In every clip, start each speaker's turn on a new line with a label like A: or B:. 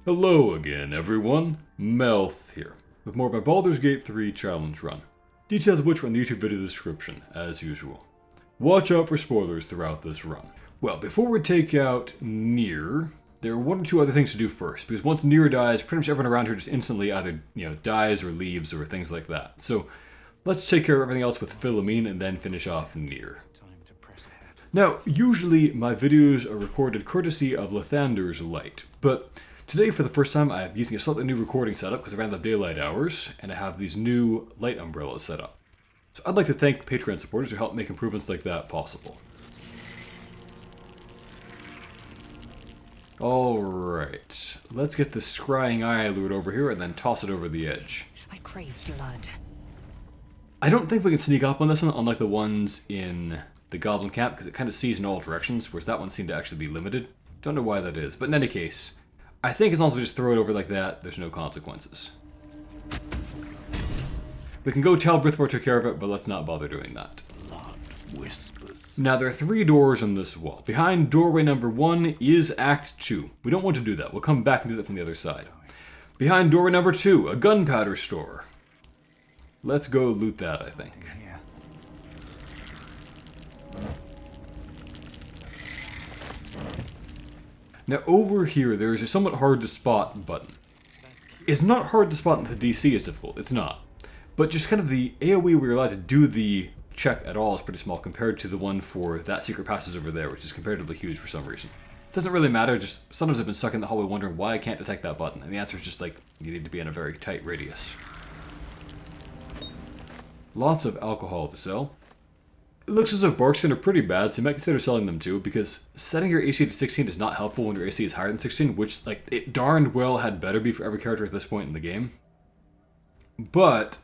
A: Hello again, everyone. Melth here, with more of my Baldur's Gate 3 challenge run. Details of which are in the YouTube video description, as usual. Watch out for spoilers throughout this run. Well, before we take out Nere, there are one or two other things to do first, because once Nere dies, pretty much everyone around here just instantly either, dies or leaves or things like that. So, let's take care of everything else with Philomene and then finish off Nere. Now, usually my videos are recorded courtesy of Lathander's Light, but today for the first time I'm using a slightly new recording setup because I ran the daylight hours, and I have these new light umbrellas set up. So I'd like to thank Patreon supporters who help make improvements like that possible. Alright, let's get the scrying eye lured over here and then toss it over the edge.
B: I crave blood.
A: I don't think we can sneak up on this one, unlike the ones in the Goblin Camp, because it kind of sees in all directions, whereas that one seemed to actually be limited. Don't know why that is, but in any case, I think as long as we just throw it over like that, there's no consequences. We can go tell Brithmore took care of it, but let's not bother doing that.
C: Blood whispers.
A: Now, there are 3 doors on this wall. Behind doorway number 1 is Act 2. We don't want to do that. We'll come back and do that from the other side. Behind doorway number 2, a gunpowder store. Let's go loot that, I think.
C: Here.
A: Now, over here, there is a somewhat hard to spot button. It's not hard to spot that the DC is difficult. It's not. But just kind of the AoE we're allowed to do the check at all is pretty small compared to the one for that secret passage over there, which is comparatively huge for some reason. Doesn't really matter, just sometimes I've been stuck in the hallway wondering why I can't detect that button, and the answer is just like, you need to be in a very tight radius. Lots of alcohol to sell. It looks as if Barkskin are pretty bad, so you might consider selling them too, because setting your AC to 16 is not helpful when your AC is higher than 16, which, like, it darned well had better be for every character at this point in the game. But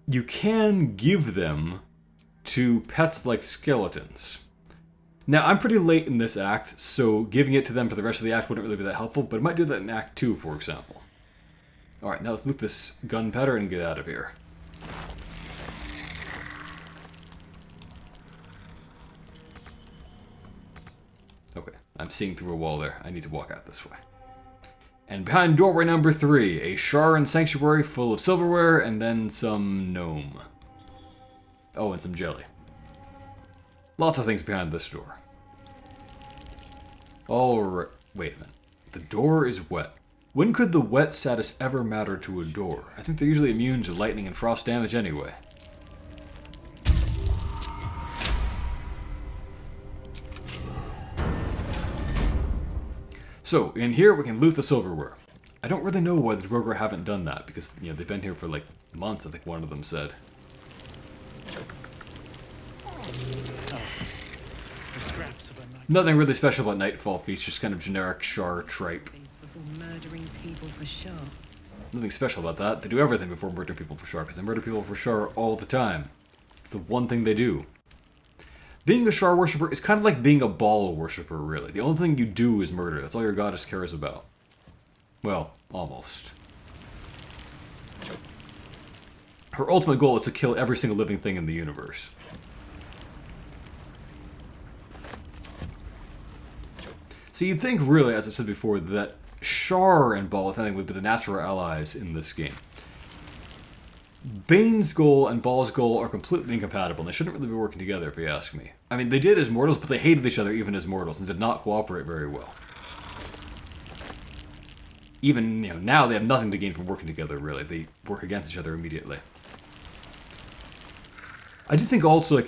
A: you can give them to pets like skeletons. Now, I'm pretty late in this act, so giving it to them for the rest of the act wouldn't really be that helpful, but I might do that in Act 2, for example. Alright, now let's loot this gunpowder and get out of here. Okay, I'm seeing through a wall there. I need to walk out this way. And behind doorway number 3, a Sharan sanctuary full of silverware and then some gnome. Oh, and some jelly. Lots of things behind this door. Alright, wait a minute. The door is wet. When could the wet status ever matter to a door? I think they're usually immune to lightning and frost damage anyway. So, in here we can loot the silverware. I don't really know why the Dwargr haven't done that, because, they've been here for like months, I think one of them said. Nothing really special about Nightfall Feast, just kind of generic Shar tripe.
B: Before murdering people for sure.
A: Nothing special about that. They do everything before murdering people for Shar, because they murder people for Shar all the time. It's the one thing they do. Being a Shar worshipper is kind of like being a Baal worshipper, really. The only thing you do is murder. That's all your goddess cares about. Well, almost. Her ultimate goal is to kill every single living thing in the universe. So you'd think, really, as I said before, that Shar and Baal, if anything, would be the natural allies in this game. Bane's goal and Baal's goal are completely incompatible, and they shouldn't really be working together, if you ask me. I mean, they did as mortals, but they hated each other even as mortals, and did not cooperate very well. Even, now they have nothing to gain from working together, really. They work against each other immediately. I do think also,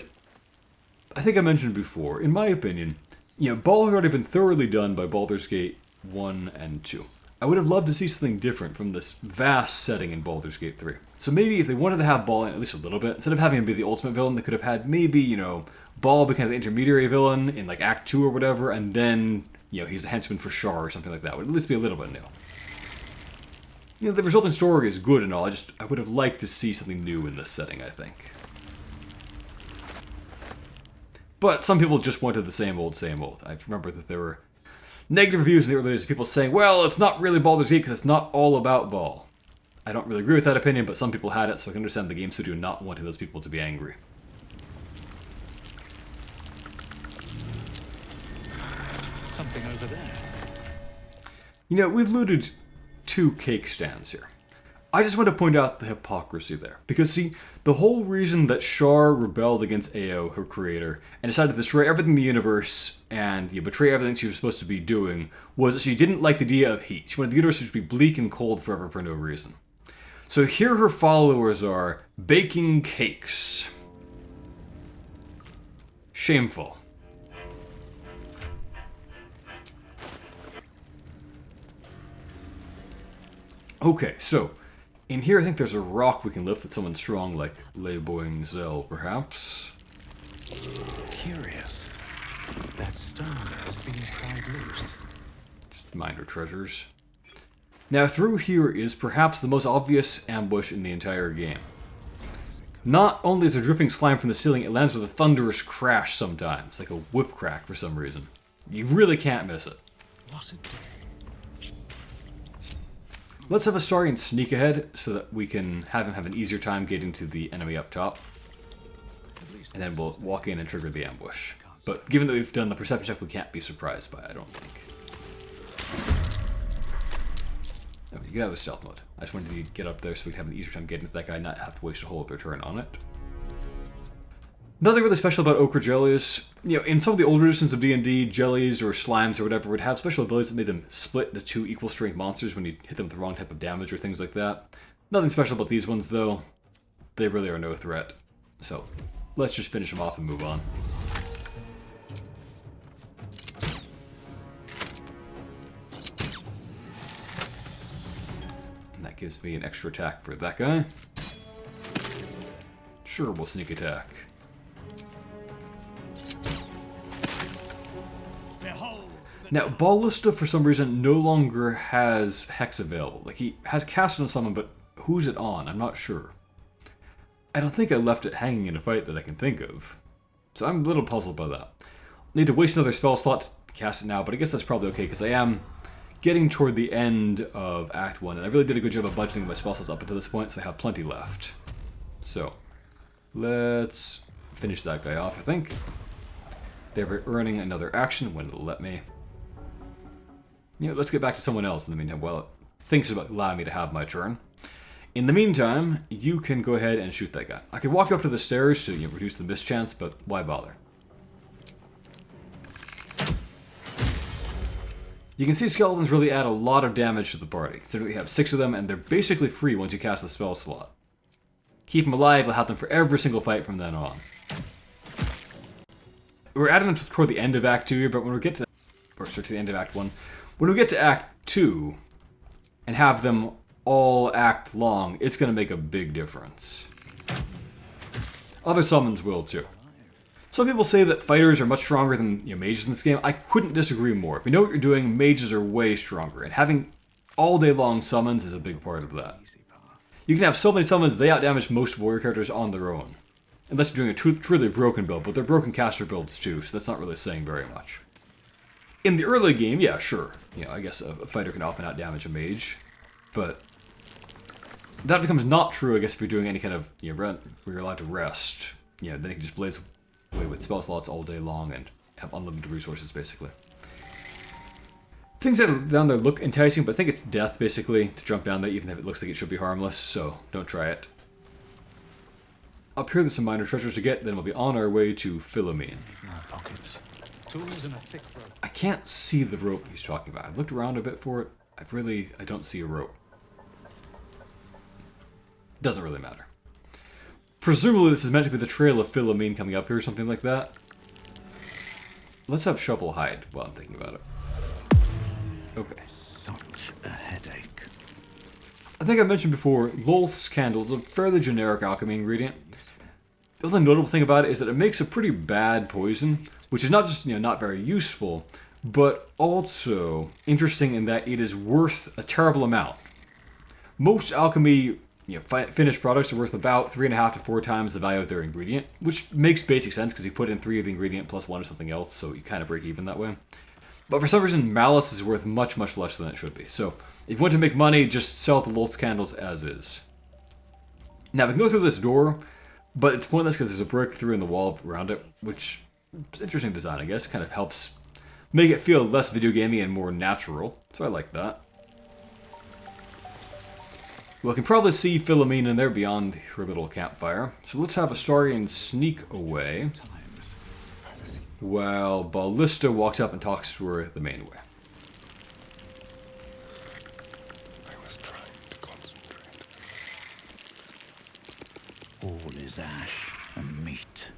A: I think I mentioned before, in my opinion, Baal had already been thoroughly done by Baldur's Gate 1 and 2. I would have loved to see something different from this vast setting in Baldur's Gate 3. So maybe if they wanted to have Baal in at least a little bit, instead of having him be the ultimate villain, they could have had maybe, Baal be kind of the intermediary villain in like Act 2 or whatever, and then, he's a henchman for Shar or something like that. It would at least be a little bit new. The resulting story is good and all, I would have liked to see something new in this setting, I think. But some people just wanted the same old, same old. I remember that there were negative reviews in the early days of people saying, well, it's not really Baldur's Gate because it's not all about Baal. I don't really agree with that opinion, but some people had it, so I can understand the game studio not wanting those people to be angry.
C: Something over there.
A: We've looted 2 cake stands here. I just want to point out the hypocrisy there. Because see, the whole reason that Shar rebelled against Ao, her creator, and decided to destroy everything in the universe and betray everything she was supposed to be doing, was that she didn't like the idea of heat. She wanted the universe to just be bleak and cold forever for no reason. So here her followers are baking cakes. Shameful. Okay, so in here I think there's a rock we can lift with someone strong like Leiboing Zell, perhaps.
C: Curious. That stone has been pried loose.
A: Just minor treasures. Now through here is perhaps the most obvious ambush in the entire game. Not only is there dripping slime from the ceiling, it lands with a thunderous crash sometimes, like a whip crack for some reason. You really can't miss it.
C: What a day.
A: Let's have Astarion sneak ahead so that we can have him have an easier time getting to the enemy up top. And then we'll walk in and trigger the ambush. But given that we've done the perception check, we can't be surprised by it, I don't think. Oh, you get out of the stealth mode. I just wanted to get up there so we can have an easier time getting to that guy and not have to waste a whole other turn on it. Nothing really special about Ochre Jellies. In some of the older editions of D&D, Jellies or Slimes or whatever would have special abilities that made them split into 2 equal strength monsters when you hit them with the wrong type of damage or things like that. Nothing special about these ones though. They really are no threat. So, let's just finish them off and move on. And that gives me an extra attack for that guy. Sure, we'll sneak attack. Now, Ballista, for some reason, no longer has Hex available. Like, he has cast on someone, but who's it on? I'm not sure. I don't think I left it hanging in a fight that I can think of. So I'm a little puzzled by that. Need to waste another spell slot to cast it now, but I guess that's probably okay, because I am getting toward the end of Act 1, and I really did a good job of budgeting my spell slots up until this point, so I have plenty left. So, let's finish that guy off, I think. They're earning another action when it'll let me. Let's get back to someone else in the meantime while it thinks about allowing me to have my turn. In the meantime, you can go ahead and shoot that guy. I could walk up to the stairs to reduce the mischance, but why bother? You can see skeletons really add a lot of damage to the party, considering we have 6 of them and they're basically free once you cast the spell slot. Keep them alive, you'll have them for every single fight from then on. We're adding them toward the end of Act 2 here, but when we get to the end of Act 1, when we get to Act 2 and have them all act long, it's going to make a big difference. Other summons will too. Some people say that fighters are much stronger than mages in this game. I couldn't disagree more. If you know what you're doing, mages are way stronger, and having all day long summons is a big part of that. You can have so many summons they outdamage most warrior characters on their own. Unless you're doing a truly broken build, but they're broken caster builds too, so that's not really saying very much. In the early game, yeah, sure. I guess a fighter can often outdamage a mage, but that becomes not true, I guess, if you're doing any kind of run where you're allowed to rest. Then you can just blaze away with spell slots all day long and have unlimited resources, basically. Things that down there look enticing, but I think it's death, basically, to jump down there, even if it looks like it should be harmless, so don't try it. Up here, there's some minor treasures to get, then we'll be on our way to Philomene.
C: Pockets. Tools and a thick rope.
A: I can't see the rope he's talking about. I've looked around a bit for it. I don't see a rope. Doesn't really matter. Presumably this is meant to be the trail of Philomene coming up here or something like that. Let's have Shovel hide while I'm thinking about it. Okay.
C: Such a headache.
A: I think I mentioned before, Lolth's candle is a fairly generic alchemy ingredient. The other notable thing about it is that it makes a pretty bad poison, which is not just not very useful, but also interesting in that it is worth a terrible amount. Most alchemy finished products are worth about 3.5 to 4 times the value of their ingredient, which makes basic sense because you put in 3 of the ingredient plus 1 of something else, so you kind of break even that way. But for some reason, Malice is worth much, much less than it should be. So if you want to make money, just sell the Lolth's candles as is. Now we can go through this door, but it's pointless because there's a brick through in the wall around it, which is interesting design, I guess. Kind of helps make it feel less video gamey and more natural. So I like that. Well, I can probably see Philomene in there beyond her little campfire. So let's have Astarion sneak away while Ballista walks up and talks to her the main way.
D: I was trying to concentrate.
C: All is ash and meat.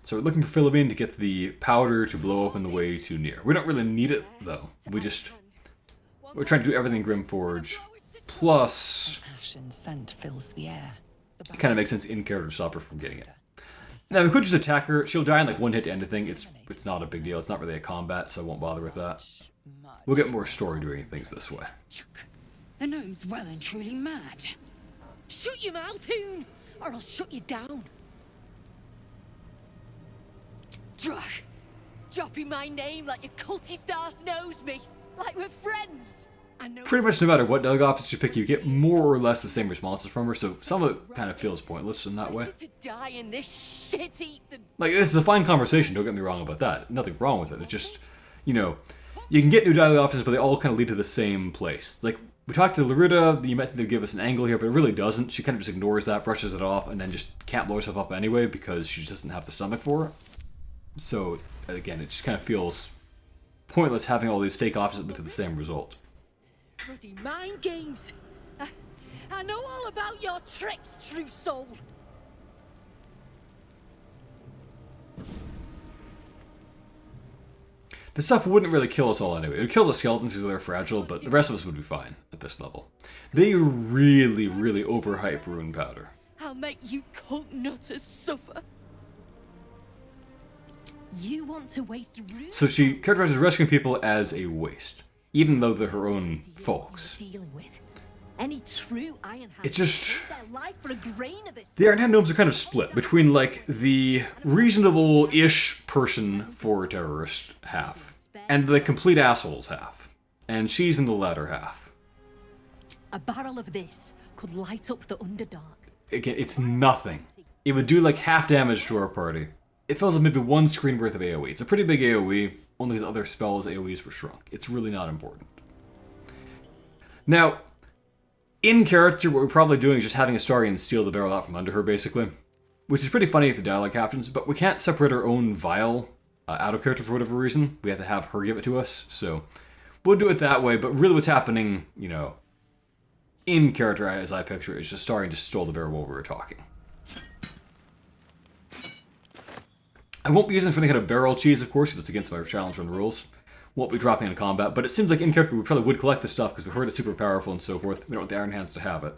A: So we're looking for Philomene to get the powder to blow open the way to Nere. We don't really need it, though. We're trying to do everything Grimforge. Plus,
B: Ash and scent fills the air.
A: it kind of makes sense in character to stop her from getting it. Now, we could just attack her. She'll die in like one hit to end the thing. It's not a big deal. It's not really a combat, so I won't bother with that. We'll get more story doing things this way.
E: The gnome's well and truly mad. Shut your mouth, Hoon, or I'll shut you down. Drach, dropping my name like your cultist arse knows me, like we're friends. I know.
A: Pretty much no matter what dialogue options you pick, you get more or less the same responses from her, so some of it kind of feels pointless in that way.
E: To die in this shit-eaten.
A: Like, this is a fine conversation, don't get me wrong about that. Nothing wrong with it. It's just, you know, you can get new dialogue options, but they all kind of lead to the same place. Like, we talked to Larita, you might think they'd give us an angle here, but it really doesn't. She kind of just ignores that, brushes it off, and then just can't blow herself up anyway because she just doesn't have the stomach for it. So, again, it just kind of feels pointless having all these fake options lead to the same result.
E: Bloody mind games. I know all about your tricks, true soul.
A: This stuff wouldn't really kill us all anyway. It would kill the skeletons because they're fragile, but the rest of us would be fine at this level. They really, really overhype Runepowder.
E: I'll make you cult nutters suffer. You want to waste room?
A: So she characterizes rescuing people as a waste, even though they're her own folks.
E: Dealing with any true Ironhand.
A: It's just
E: their life for a grain of this.
A: the Ironhand gnomes are kind of split between like the reasonable-ish person for a terrorist half and the complete assholes half, and she's in the latter half.
E: A barrel of this could light up the Underdark.
A: Again, it's nothing. It would do like half damage to our party. It fills up maybe one screen worth of AoE. It's a pretty big AoE, only the other spells' AoEs were shrunk. It's really not important. Now, in character, what we're probably doing is just having Astarion steal the barrel out from under her, basically. Which is pretty funny if the dialogue happens, but we can't separate our own vial out of character for whatever reason. We have to have her give it to us, so we'll do it that way, but really what's happening, you know, in character as I picture it, is just Astarion just stole the barrel while we were talking. I won't be using for any kind of barrel cheese, of course, because that's against my challenge run rules. Won't be dropping in combat, but it seems like in character we probably would collect this stuff because we've heard it's super powerful and so forth. We don't want the Iron Hands to have it.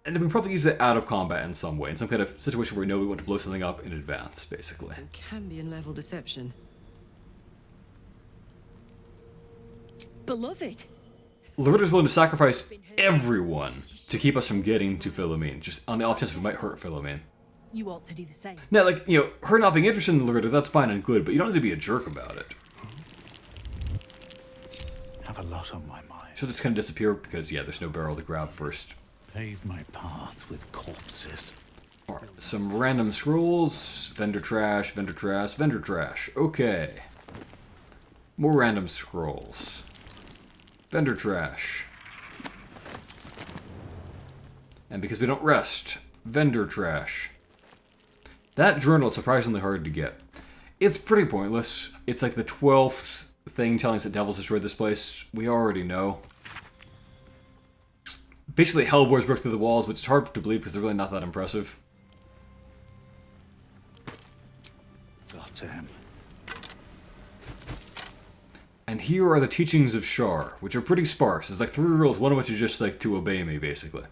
A: And then we probably use it out of combat in some way, in some kind of situation where we know we want to blow something up in advance, basically.
B: Some Cambion level deception.
E: Beloved.
A: Larita's willing to sacrifice everyone to keep us from getting to Philomene, just on the off chance we might hurt Philomene.
E: You ought to do the same.
A: Now, like, you know, her not being interested in Larita, that's fine and good, but you don't need to be a jerk about it.
C: Have a lot on my mind.
A: She'll just kind of disappear because, yeah, there's no barrel to grab first.
C: Pave my path with corpses.
A: Alright, some random scrolls. Vendor trash, vendor trash, vendor trash. Okay. More random scrolls. Vendor trash. And because we don't rest, vendor trash. That journal is surprisingly hard to get. It's pretty pointless. It's like the 12th thing telling us that devils destroyed this place. We already know. Basically, hellboars broke through the walls, which is hard to believe because they're really not that impressive.
C: Got him.
A: And here are the teachings of Shar, which are pretty sparse. There's like 3 rules, one of which is just like to obey me, basically.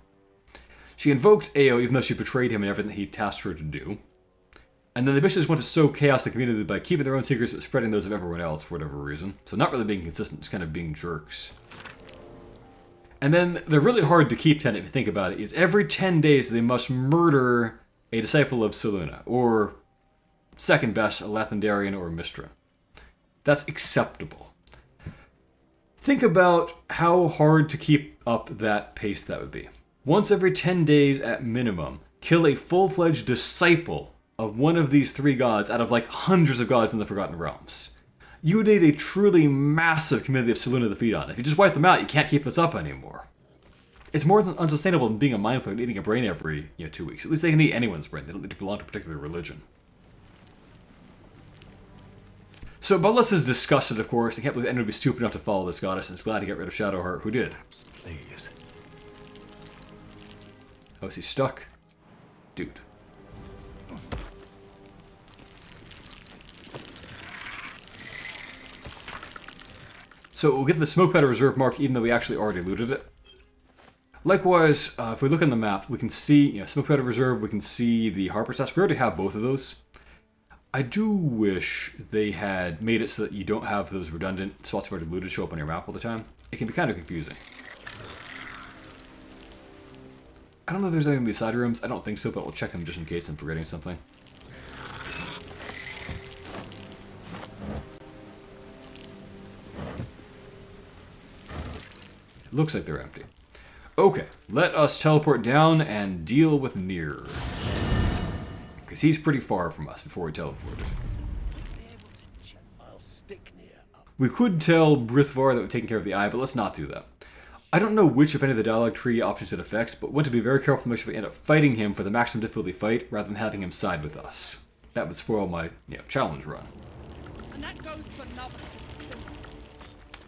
A: She invokes Ao even though she betrayed him and everything he tasked her to do. And then they basically just want to sow chaos in the community by keeping their own secrets but spreading those of everyone else for whatever reason. So not really being consistent, just kind of being jerks. And then they're really hard to keep 10 if you think about it, is every 10 days they must murder a disciple of Selûne, or second best, a Lathendarian or a Mistran. That's acceptable. Think about how hard to keep up that pace that would be. Once every 10 days at minimum, kill a full-fledged disciple of one of these 3 gods out of like hundreds of gods in the Forgotten Realms. You need a truly massive community of Selûne to feed on. If you just wipe them out, you can't keep this up anymore. It's more unsustainable than being a mindful and eating a brain every 2 weeks. At least they can eat anyone's brain. They don't need to belong to a particular religion. So Baldur is disgusted, of course. He can't believe anyone would be stupid enough to follow this goddess, and is glad to get rid of Shadowheart, who did.
C: Please.
A: Oh, is he stuck? Dude. So we'll get the Smoke Powder Reserve mark even though we actually already looted it. Likewise, if we look on the map, we can see Smoke Powder Reserve, we can see the Harper Stash. We already have both of those. I do wish they had made it so that you don't have those redundant spots you've already looted show up on your map all the time. It can be kind of confusing. I don't know if there's anything in these side rooms. I don't think so, but we'll check them just in case I'm forgetting something. It looks like they're empty. Okay, let us teleport down and deal with Nere. Because he's pretty far from us before we teleported. We could tell Brithvar that we're taking care of the eye, but let's not do that. I don't know which, if any, of the dialogue tree options it affects, but want to be very careful to make sure we end up fighting him for the maximum difficulty fight rather than having him side with us. That would spoil my challenge run.
E: And that goes for novices too.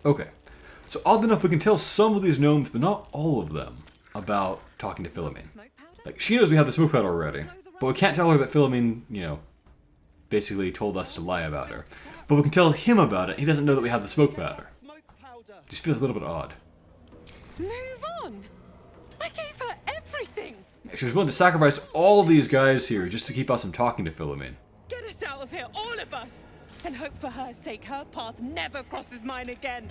A: Okay. So oddly enough, we can tell some of these gnomes, but not all of them, about talking to Philomene. Like, she knows we have the smoke powder already, but we can't tell her that Philomene, basically told us to lie about her. But we can tell him about it. He doesn't know that we have the smoke powder. Just feels a little bit odd.
E: Move on! I gave her everything!
A: She was willing to sacrifice all of these guys here just to keep us from talking to Philomene.
E: Get us out of here, all of us! And hope for her sake her path never crosses mine again.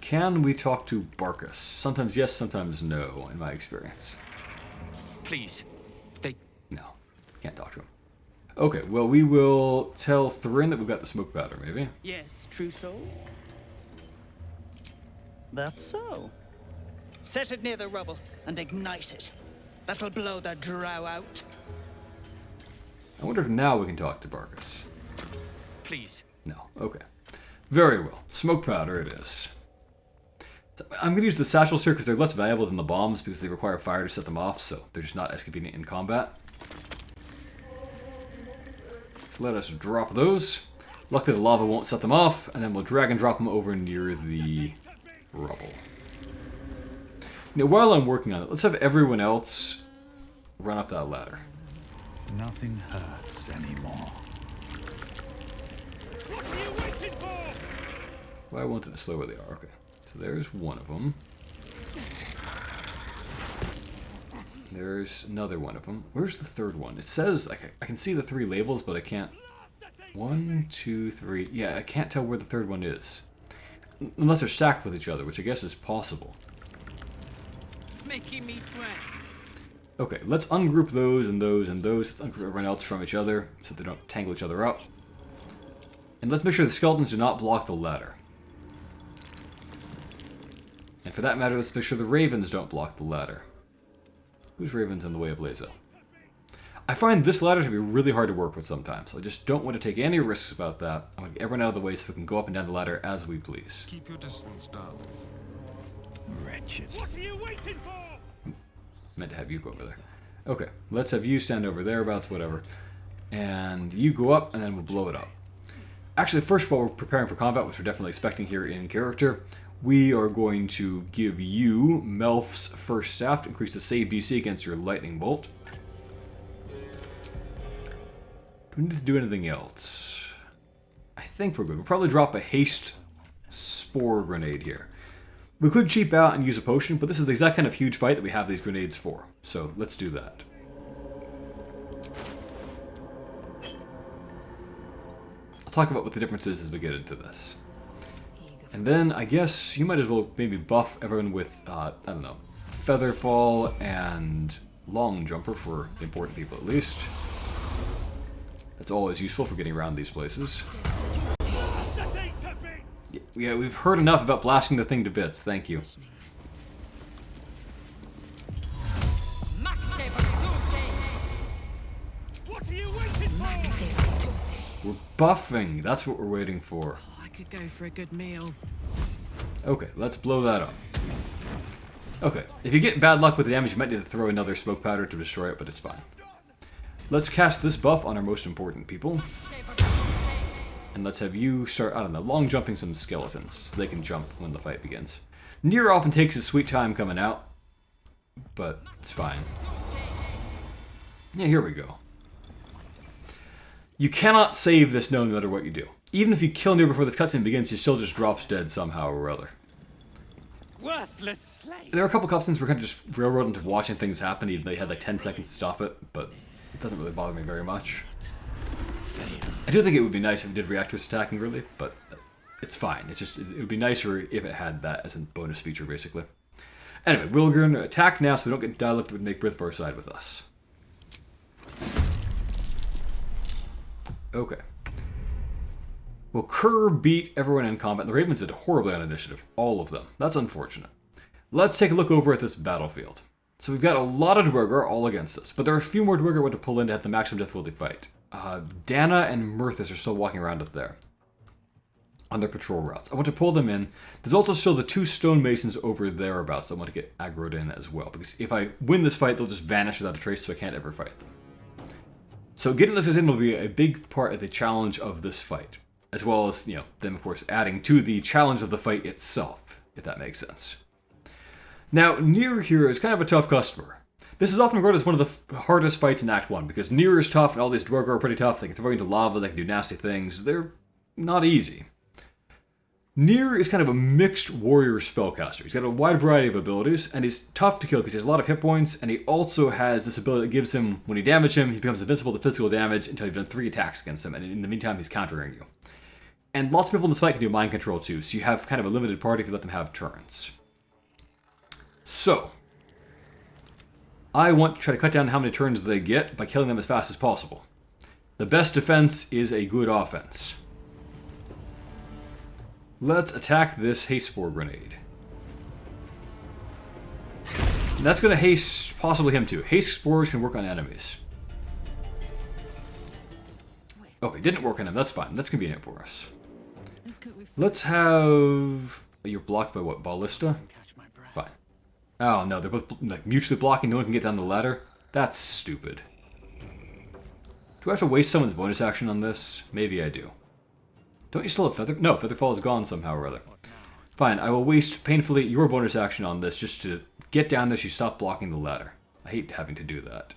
A: Can we talk to Barkus? Sometimes yes, sometimes no, in my experience.
C: Please.
A: No, can't talk to him. Okay, well, we will tell Thrin that we've got the smoke powder, maybe.
F: Yes, true soul. That's so. Set it near the rubble and ignite it. That'll blow the drow out.
A: I wonder if now we can talk to Barkus.
C: Please.
A: No, okay. Very well. Smoke powder it is. I'm going to use the satchels here because they're less valuable than the bombs because they require fire to set them off, so they're just not as convenient in combat. So let us drop those. Luckily the lava won't set them off, and then we'll drag and drop them over near the rubble. Now while I'm working on it, let's have everyone else run up that ladder.
C: Nothing hurts anymore.
D: What are you waiting for?
A: Well, I wanted to slow where they are. Okay. So there's one of them. There's another one of them. Where's the third one? It says, I can see the three labels, but I can't. 1, 2, 3. Yeah, I can't tell where the third one is. Unless they're stacked with each other, which I guess is possible.
E: Making me sweat.
A: Okay, let's ungroup those and those and those. Let's ungroup everyone else from each other so they don't tangle each other up. And let's make sure the skeletons do not block the ladder. And for that matter, let's make sure the ravens don't block the ladder. Whose raven's in the way of Lazo? I find this ladder to be really hard to work with sometimes. So I just don't want to take any risks about that. I want to get everyone out of the way so we can go up and down the ladder as we please.
D: Keep your distance down.
C: Wretched.
D: What are you waiting for?
A: Meant to have you go over there. Okay, let's have you stand over thereabouts, whatever. And you go up, and then we'll blow it up. Actually, first of all, we're preparing for combat, which we're definitely expecting here in character. We are going to give you Melf's first staff to increase the save DC against your lightning bolt. Do we need to do anything else? I think we're good. We'll probably drop a haste spore grenade here. We could cheap out and use a potion, but this is the exact kind of huge fight that we have these grenades for. So let's do that. I'll talk about what the difference is as we get into this. And then I guess you might as well maybe buff everyone with, I don't know, Featherfall and Long Jumper for the important people at least. That's always useful for getting around these places. Yeah, we've heard enough about blasting the thing to bits. Thank you.
D: What are you waiting for?
A: We're buffing. That's what we're waiting for.
B: Oh, I could go for a good meal.
A: Okay, let's blow that up. Okay, if you get bad luck with the damage, you might need to throw another smoke powder to destroy it, but it's fine. Let's cast this buff on our most important people. And let's have you start, I don't know, long jumping some skeletons so they can jump when the fight begins. Nere often takes his sweet time coming out, but it's fine. Yeah, here we go. You cannot save this no matter what you do. Even if you kill Nere before this cutscene begins, he still just drops dead somehow or other.
F: Worthless slave.
A: There are a couple cutscenes where kind of just railroad into watching things happen, even though you had like 10 seconds to stop it, but it doesn't really bother me very much. I do think it would be nice if it did react to its attacking really, but it's fine. It's just, it would be nicer if it had that as a bonus feature, basically. Anyway, we're going to attack now so we don't get dialogue that would make Brithbar side with us. Okay. Well, Kerr beat everyone in combat, and the Ravens did horribly on initiative. All of them. That's unfortunate. Let's take a look over at this battlefield. So we've got a lot of Dwergar all against us, but there are a few more Dwergar I want to pull in to have the maximum difficulty fight. Dana and Mirthas are still walking around up there on their patrol routes. I want to pull them in. There's also still the 2 stonemasons over thereabouts that I want to get aggroed in as well, because if I win this fight, they'll just vanish without a trace, so I can't ever fight them. So getting this in will be a big part of the challenge of this fight, as well as, you know, them of course adding to the challenge of the fight itself, if that makes sense. Now, Nere here is kind of a tough customer. This is often regarded as one of the hardest fights in Act 1, because Nere is tough and all these Dwergar are pretty tough. They can throw you into lava, they can do nasty things. They're not easy. Nere is kind of a mixed warrior spellcaster. He's got a wide variety of abilities, and he's tough to kill because he has a lot of hit points, and he also has this ability that gives him, when you damage him, he becomes invincible to physical damage until you've done 3 attacks against him, and in the meantime, he's countering you. And lots of people in this fight can do mind control too, so you have kind of a limited party if you let them have turns. So, I want to try to cut down how many turns they get by killing them as fast as possible. The best defense is a good offense. Let's attack this haste spore grenade. And that's going to haste possibly him too. Haste spores can work on enemies. Okay, didn't work on him. That's fine. That's convenient for us. Let's have... You're blocked by what? Ballista? Fine. Oh no, they're both like mutually blocking. No one can get down the ladder. That's stupid. Do I have to waste someone's bonus action on this? Maybe I do. Don't you still have Feather? No, Featherfall is gone somehow or other. Fine, I will waste painfully your bonus action on this just to get down there so you stop blocking the ladder. I hate having to do that.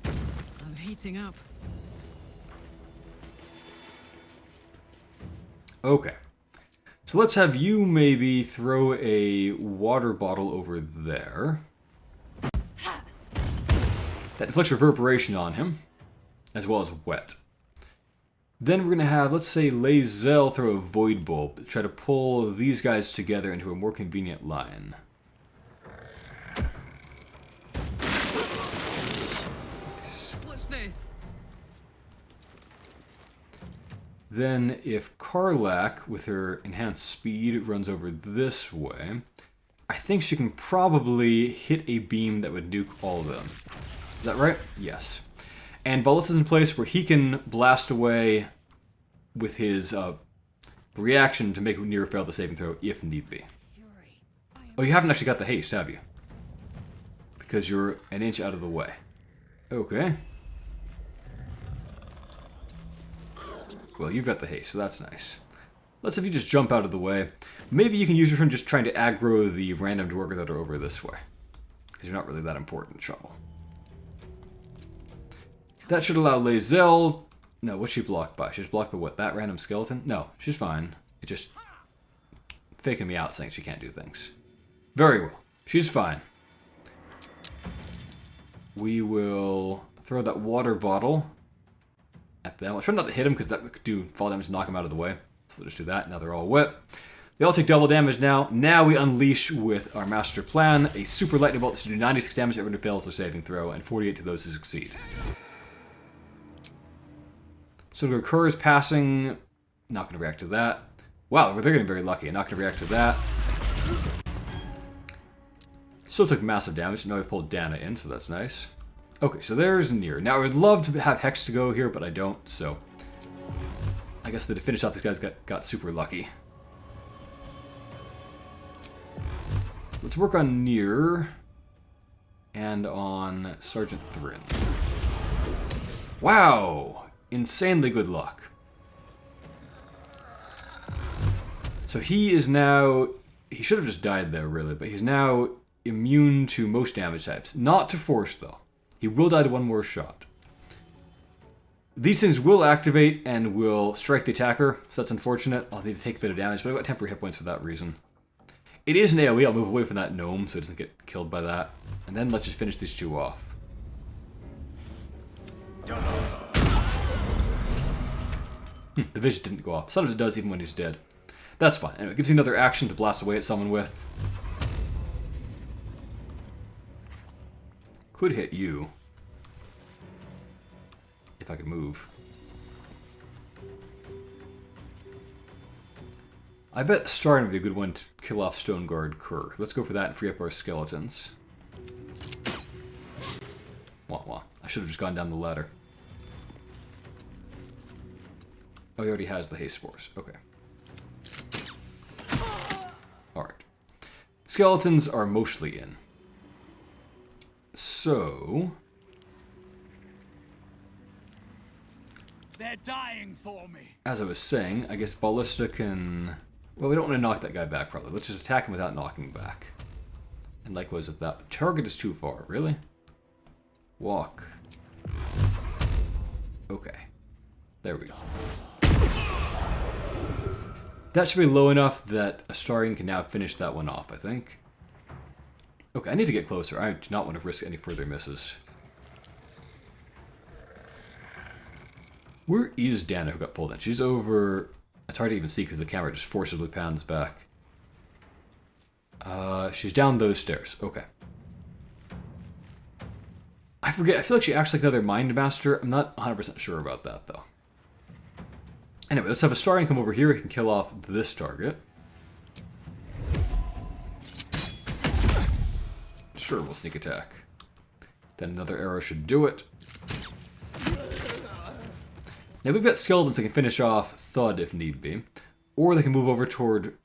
B: I'm heating up. Okay.
A: So let's have you maybe throw a water bottle over there. That inflicts reverberation on him, as well as wet. Then we're going to have, let's say, Lae'zel throw a void bulb, try to pull these guys together into a more convenient line.
B: What's this?
A: Then if Karlach, with her enhanced speed, runs over this way, I think she can probably hit a beam that would nuke all of them. Is that right? Yes. And Ballista's in place where he can blast away with his reaction to make Nere fail the saving throw if need be. Oh, you haven't actually got the haste, have you? Because you're an inch out of the way. Okay. Well, you've got the haste, so that's nice. Let's have you just jump out of the way. Maybe you can use your turn just trying to aggro the random Dwergar that are over this way. Because you're not really that important, Shovel. That should allow Lae'zel... No, what's she blocked by? She's blocked by what? That random skeleton? No, she's fine. It just... faking me out saying she can't do things. Very well. She's fine. We will throw that water bottle at them. I'll try not to hit him because that could do fall damage and knock him out of the way. So we'll just do that. Now they're all wet. They all take double damage now. Now we unleash with our master plan a super lightning bolt to do 96 damage to everyone who fails their saving throw and 48 to those who succeed. So Ochre is passing. Not going to react to that. Wow, they're getting very lucky. Not going to react to that. Still took massive damage. Now we've pulled Dana in, so that's nice. Okay, so there's Nere. Now, I would love to have Hex to go here, but I don't, so... I guess to finish off, these guys got super lucky. Let's work on Nere and on Sergeant Thrin. Wow! Insanely good luck. So he is now... He should have just died there, really, but he's now immune to most damage types. Not to force, though. He will die to one more shot. These things will activate and will strike the attacker, so that's unfortunate. I'll need to take a bit of damage, but I've got temporary hit points for that reason. It is an AoE, I'll move away from that gnome so it doesn't get killed by that. And then let's just finish these two off. The vision didn't go off. Sometimes it does even when he's dead. That's fine. Anyway, it gives you another action to blast away at someone with. Could hit you. If I could move. I bet Starring would be a good one to kill off Stoneguard Kerr. Let's go for that and free up our skeletons. Wah wah. I should have just gone down the ladder. Oh, he already has the haste spores. Okay. Alright. Skeletons are mostly in. So...
D: They're dying for me.
A: As I was saying, I guess Ballista can... Well, we don't want to knock that guy back, probably. Let's just attack him without knocking back. And likewise with that. Target is too far, really? Walk. Okay. There we go. That should be low enough that Astarion can now finish that one off, I think. Okay, I need to get closer. I do not want to risk any further misses. Where is Dana who got pulled in? She's over... It's hard to even see because the camera just forcibly pans back. She's down those stairs. Okay. I forget. I feel like she acts like another Mind Master. I'm not 100% sure about that, though. Anyway, let's have Astarion come over here. He can kill off this target. Sure, we'll sneak attack. Then another arrow should do it. Now we've got skeletons that can finish off Thud if need be. Or they can move over toward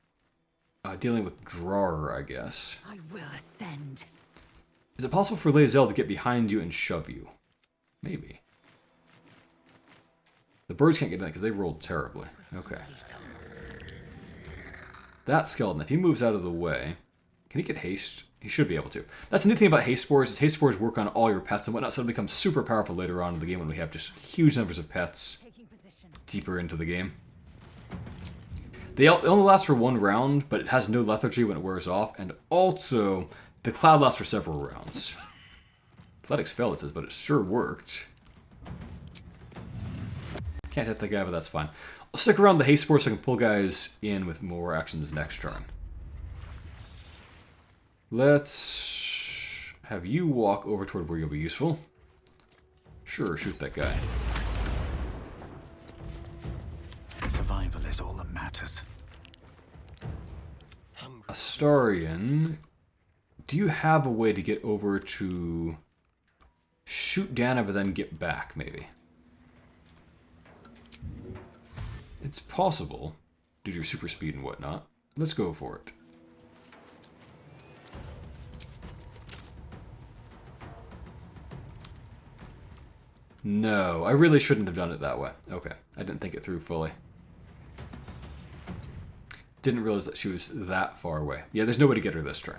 A: dealing with Drawer, I guess.
E: I will ascend.
A: Is it possible for Lae'zel to get behind you and shove you? Maybe. The birds can't get in because they rolled terribly. Okay. That skeleton, if he moves out of the way... Can he get haste? He should be able to. That's the neat thing about haste spores, is haste spores work on all your pets and whatnot, so it'll become super powerful later on in the game when we have just huge numbers of pets deeper into the game. They only last for one round, but it has no lethargy when it wears off, and also, the cloud lasts for several rounds. Athletics failed, it says, but it sure worked. Can't hit that guy, but that's fine. I'll stick around the haste spore so I can pull guys in with more actions next turn. Let's have you walk over toward where you'll be useful. Sure, shoot that guy.
C: Survival is all that matters.
A: Astarion, do you have a way to get over to shoot Dana but then get back, maybe? It's possible, due to your super speed and whatnot. Let's go for it. No, I really shouldn't have done it that way. Okay, I didn't think it through fully. Didn't realize that she was that far away. Yeah, there's no way to get her this turn.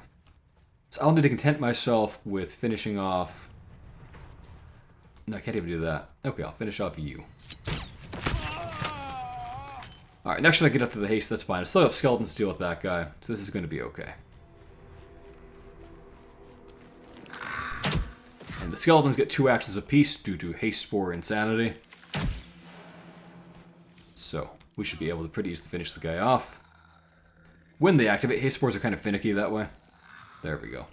A: So I'll need to content myself with finishing off... No, I can't even do that. Okay, I'll finish off you. Alright, next time I get up to the haste, that's fine. I still have skeletons to deal with that guy, so this is going to be okay. And the skeletons get 2 actions apiece due to haste spore insanity. So, we should be able to pretty easily finish the guy off. When they activate, haste spores are kind of finicky that way. There we go.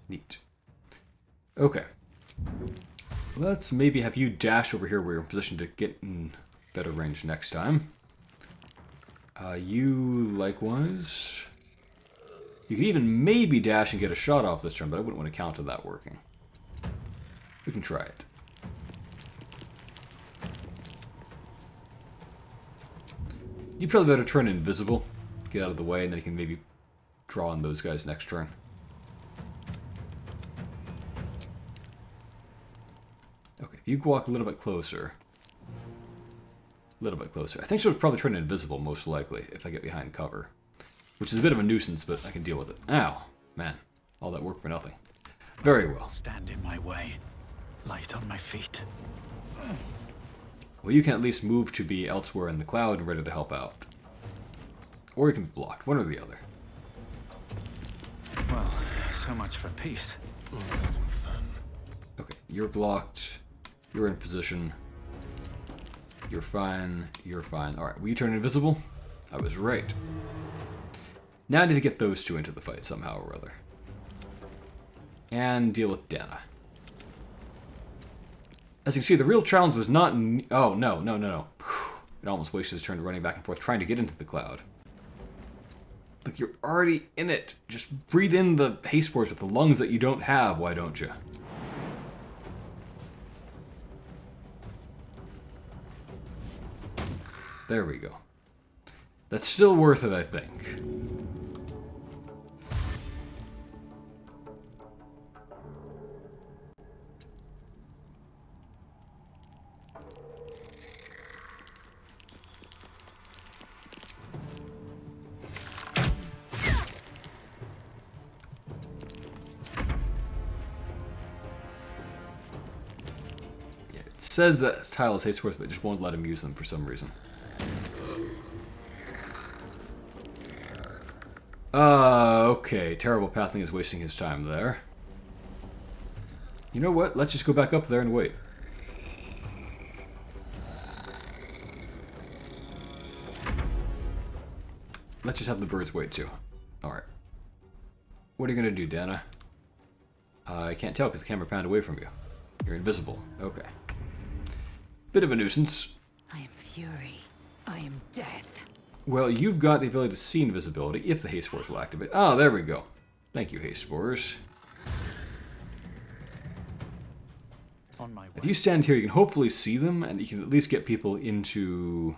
A: Neat. Okay. Let's maybe have you dash over here where you're in position to get in better range next time. You likewise. You could even maybe dash and get a shot off this turn, but I wouldn't want to count on that working. We can try it. You probably better turn invisible, get out of the way, and then you can maybe draw on those guys next turn. Okay, if you walk a little bit closer. A little bit closer. I think she'll probably turn invisible, most likely, if I get behind cover. Which is a bit of a nuisance, but I can deal with it. Ow! Man, all that work for nothing. Very well.
C: Stand in my way. Light on my feet.
A: Well, you can at least move to be elsewhere in the cloud and ready to help out. Or you can be blocked, one or the other.
C: Well, so much for peace.
G: Some fun.
A: Okay, you're blocked. You're in position. You're fine. You're fine. Alright, will you turn invisible? I was right. Now I need to get those two into the fight somehow or other. And deal with Dana. As you can see, the real challenge was not... Oh, no. It almost wasted his turn running back and forth trying to get into the cloud. Look, you're already in it. Just breathe in the haste spores with the lungs that you don't have, why don't you? There we go. That's still worth it, I think. It says that tile is haste spores, but it just won't let him use them for some reason. Okay. Terrible pathing is wasting his time there. You know what? Let's just go back up there and wait. Let's just have the birds wait too. Alright. What are you going to do, Dana? I can't tell because the camera panned away from you. You're invisible. Okay. Bit of a nuisance.
E: I am fury. I am death.
A: Well, you've got the ability to see invisibility if the haste spores will activate. Oh, there we go. Thank you, haste spores.
C: On my way.
A: If you stand here, you can hopefully see them, and you can at least get people into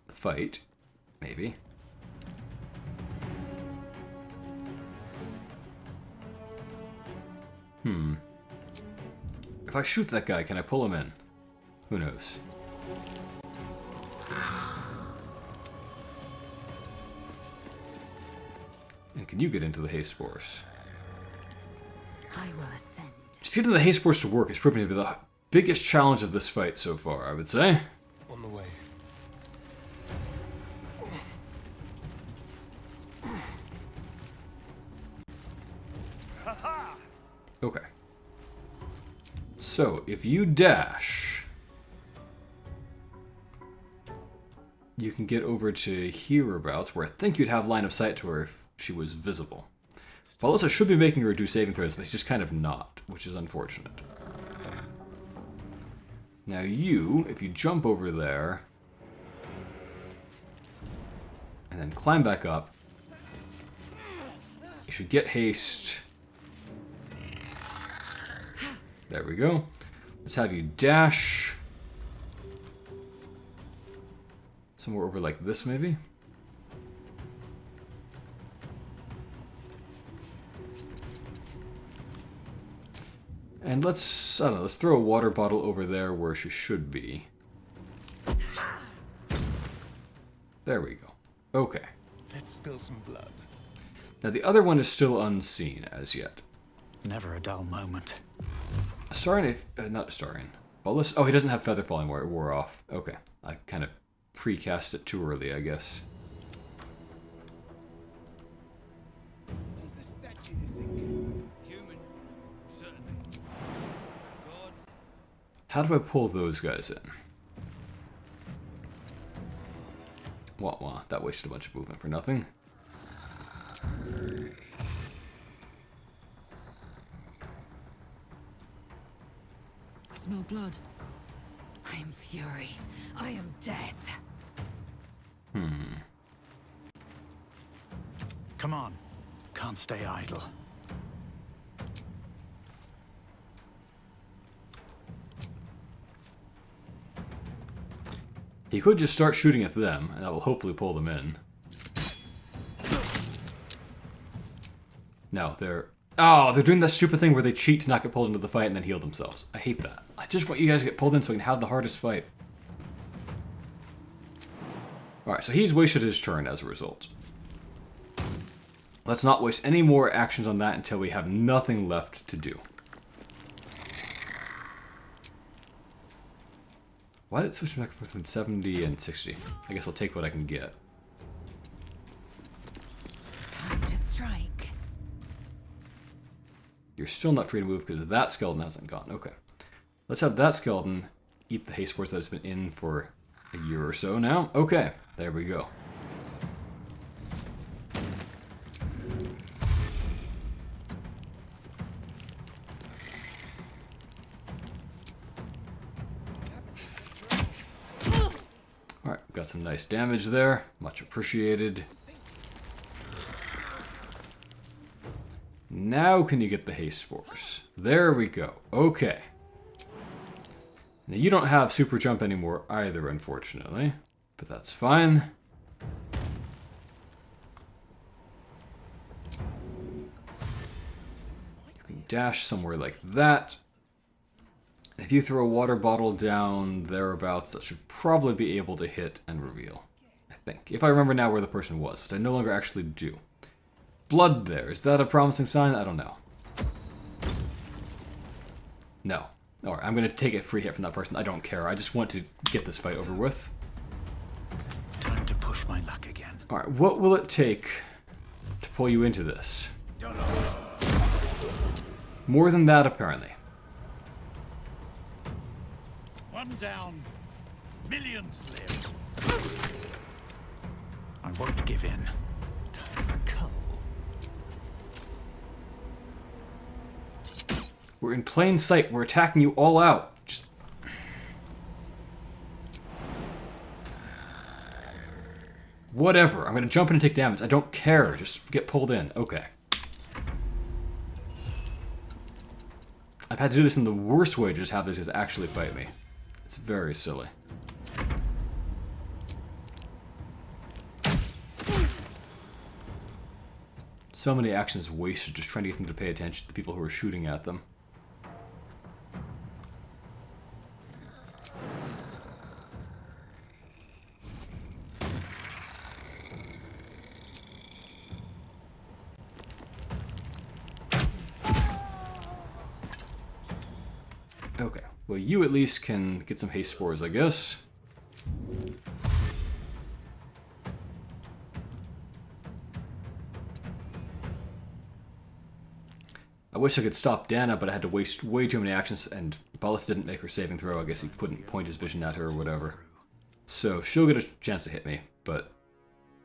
A: the fight. Maybe. If I shoot that guy, can I pull him in? Who knows? And can you get into the haste spores?
E: I will ascend.
A: Just getting the haste spores to work is proving to be the biggest challenge of this fight so far, I would say.
G: On the way.
A: Okay. So, if you dash, you can get over to hereabouts, where I think you'd have line of sight to her if she was visible. Valissa should be making her do saving throws, but he's just kind of not, which is unfortunate. Now you, if you jump over there, and then climb back up, you should get haste. There we go. Let's have you dash. Somewhere over like this, maybe? And let's, I don't know, let's throw a water bottle over there where she should be. There we go. Okay.
G: Let's spill some blood.
A: Now the other one is still unseen as yet.
C: Never a dull moment.
A: Astarion, not Astarion. Baldur? Oh, he doesn't have Featherfall anymore. It wore off. Okay. I kind of precast it too early, I guess.
D: Who's the statue, you think? Human, certainly. God.
A: How do I pull those guys in? Wah wah. That wasted a bunch of movement for nothing.
B: Smell blood.
E: I am fury. I am death.
C: Come on. Can't stay idle.
A: He could just start shooting at them, and that will hopefully pull them in. No, they're... Oh, they're doing that stupid thing where they cheat to not get pulled into the fight and then heal themselves. I hate that. I just want you guys to get pulled in so we can have the hardest fight. Alright, so he's wasted his turn as a result. Let's not waste any more actions on that until we have nothing left to do. Why did it switch back and forth between 70 and 60? I guess I'll take what I can get.
E: Time to strike.
A: You're still not free to move because that skeleton hasn't gone. Okay. Let's have that skeleton eat the haste spores that has been in for a year or so now. Okay, there we go. Alright, got some nice damage there. Much appreciated. Now can you get the haste spores? There we go. Okay. Now you don't have super jump anymore either, unfortunately. But that's fine. You can dash somewhere like that. And if you throw a water bottle down thereabouts, that should probably be able to hit and reveal. I think. If I remember now where the person was, which I no longer actually do. Blood there. Is that a promising sign? I don't know. No. Alright, I'm going to take a free hit from that person. I don't care. I just want to get this fight over with.
C: Time to push my luck again.
A: Alright, what will it take to pull you into this? More than that, apparently.
C: One down. Millions live. I won't give in.
G: Time for coal.
A: We're in plain sight. We're attacking you all out. Just... Whatever. I'm going to jump in and take damage. I don't care. Just get pulled in. Okay. I've had to do this in the worst way to just have these guys actually fight me. It's very silly. So many actions wasted just trying to get them to pay attention to the people who are shooting at them. Okay, well you at least can get some haste spores, I guess. I wish I could stop Dana, but I had to waste way too many actions, and Baldur didn't make her saving throw. I guess he couldn't point his vision at her or whatever. So she'll get a chance to hit me, but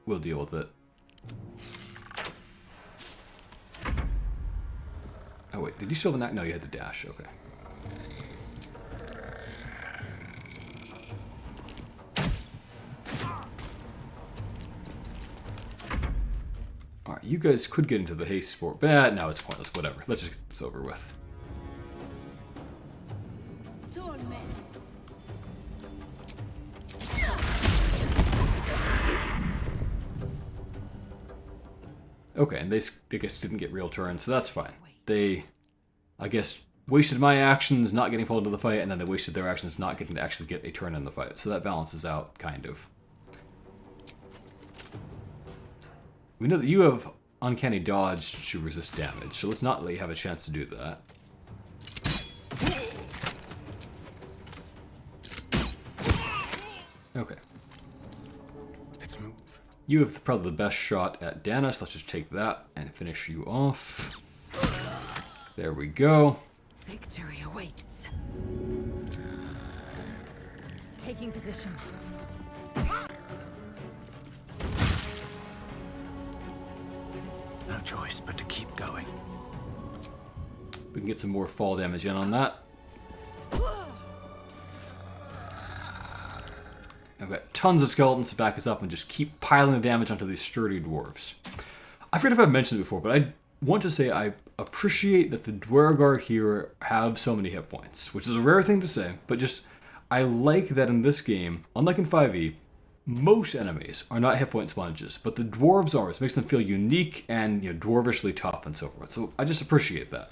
A: we'll deal with it. Oh wait, did you still have an act? No, you had the dash, okay. Alright, you guys could get into the haste sport, but no, it's pointless, whatever. Let's just get this over with. Okay, and they I guess didn't get real turns, so that's fine. They, I guess, wasted my actions not getting pulled into the fight, and then they wasted their actions not getting to actually get a turn in the fight. So that balances out, kind of. We know that you have uncanny dodge to resist damage, so let's not let you have a chance to do that. Okay.
G: Let's move.
A: You have probably the best shot at Dana, so let's just take that and finish you off. There we go.
E: Victory awaits. Taking position.
C: No choice but to keep going.
A: We can get some more fall damage in on that. tons of skeletons to back us up and just keep piling the damage onto these sturdy dwarves. I forget if I've mentioned it before, but I want to say I appreciate that the Dwergar here have so many hit points, which is a rare thing to say, but just I like that in this game, unlike in 5e, most enemies are not hit point sponges, but the dwarves are. It makes them feel unique and dwarvishly tough and so forth. So I just appreciate that.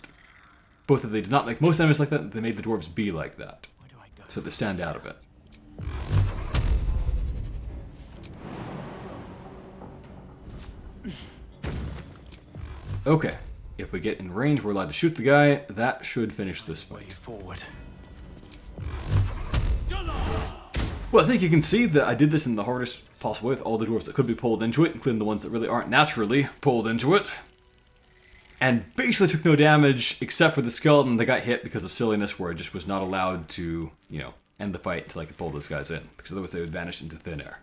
A: Both that they did not make most enemies like that, they made the dwarves be like that. So they stand out a bit. Okay, if we get in range, we're allowed to shoot the guy. That should finish this fight.
G: Forward.
A: Well, I think you can see that I did this in the hardest possible way with all the dwarves that could be pulled into it, including the ones that really aren't naturally pulled into it. And basically took no damage, except for the skeleton that got hit because of silliness, where it just was not allowed to, end the fight until I could pull those guys in, because otherwise they would vanish into thin air.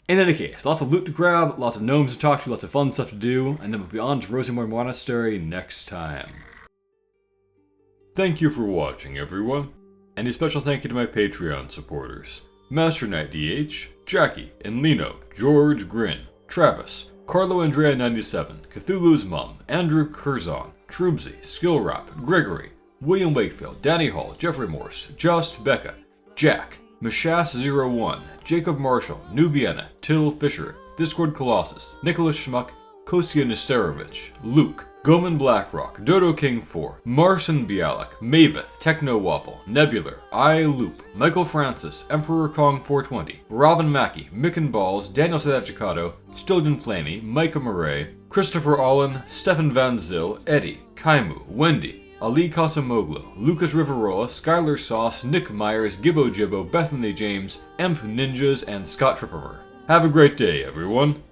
A: In any case, lots of loot to grab, lots of gnomes to talk to, lots of fun stuff to do, and then we'll be on to Rosemore Monastery next time. Thank you for watching, everyone. And a special thank you to my Patreon supporters. Master Knight DH, Jackie, Enlino, George Grin, Travis, Carlo Andrea 97, Cthulhu's Mum, Andrew Curzon, Trubsy, Skillrap, Gregory, William Wakefield, Danny Hall, Jeffrey Morse, Just, Becca, Jack, Mashas01, Jacob Marshall, Nubiana, Till Fisher, Discord Colossus, Nicholas Schmuck, Kostia Nesterovich, Luke, Goman Blackrock, Dodo King 4, Marcin Bialek, Maveth, Techno Waffle, Nebular, I Loop, Michael Francis, Emperor Kong 420, Robin Mackey, Micken Balls, Daniel Sadachicato, Stilgen Flamey, Micah Murray, Christopher Allen, Stefan Van Zyl, Eddie, Kaimu, Wendy, Ali Casamoglu, Lucas Riverola, Skylar Sauce, Nick Myers, Gibbo Jibbo, Bethany James, Emp Ninjas, and Scott Trippemer. Have a great day, everyone.